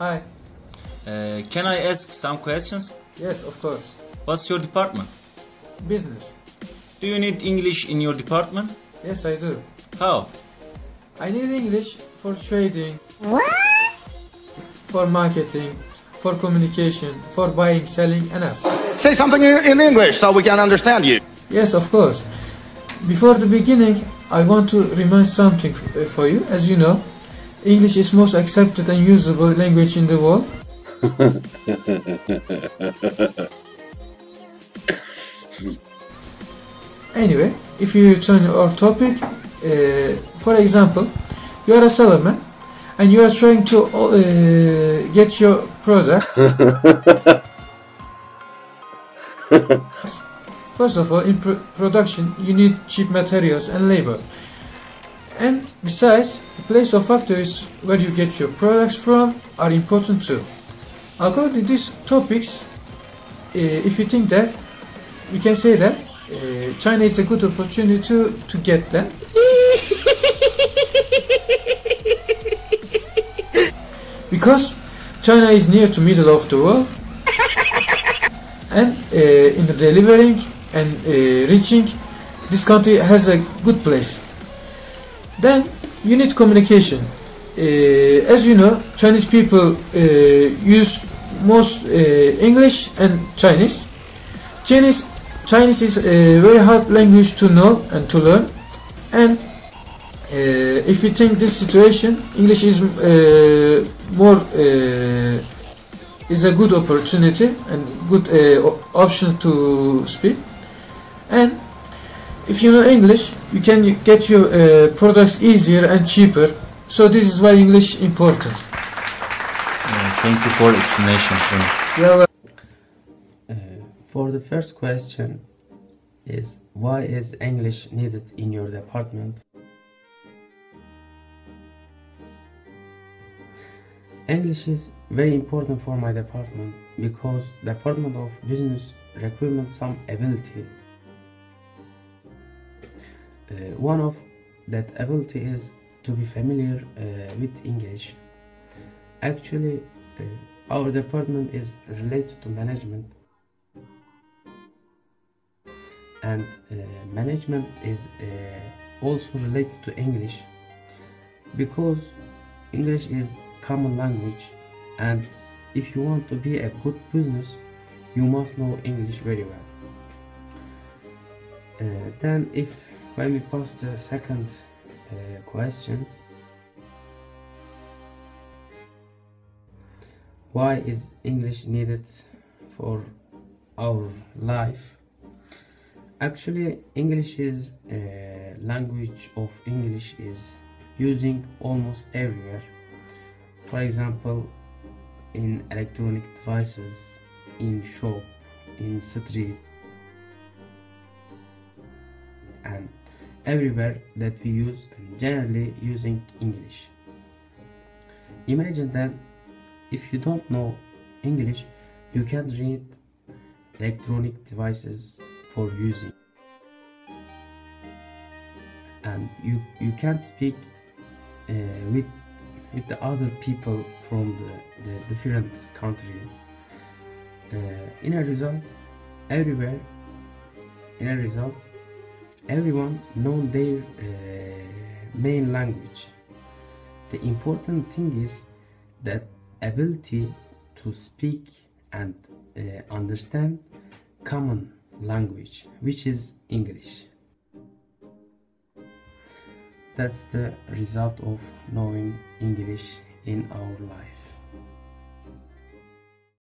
Hi. Can I ask some questions? Yes, of course. What's your department? Business. Do you need English in your department? Yes, I do. How? I need English for trading, for marketing, for communication, for buying, selling, and else. Say something in English so we can understand you. Yes, of course. Before the beginning, I want to remind something for you. As you know, English is most accepted and usable language in the world. Anyway, if you return our topic, for example, you are a salesman and you are trying to get your product. First of all, in production, you need cheap materials and labor. And besides, the place or factories where you get your products from are important too. According to these topics, if you think that, we can say that China is a good opportunity to get them. Because China is near to middle of the world, and in the delivering and reaching, this country has a good place. Then you need communication. As you know, Chinese people use most English and Chinese. Chinese is a very hard language to know and to learn, and if you think this situation, English is is a good opportunity and good option to speak. And if you know English, you can get your products easier and cheaper. So this is why English important. Thank you for explanation. Yeah. For the first question is, why is English needed in your department? English is very important for my department because Department of Business requires some ability. One of that ability is to be familiar with English. Actually, our department is related to management, and management is also related to English because English is common language, and if you want to be a good business, you must know English very well. Then when we pass the second question, why is English needed for our life? Actually, English is language of English is using almost everywhere. For example, in electronic devices, in shop, in street, and everywhere that we use, and generally using English. Imagine that if you don't know English, you can't read electronic devices for using, and you can't speak with the other people from the different country. In a result, everyone knows their main language. The important thing is that ability to speak and understand common language, which is English. That's the result of knowing English in our life.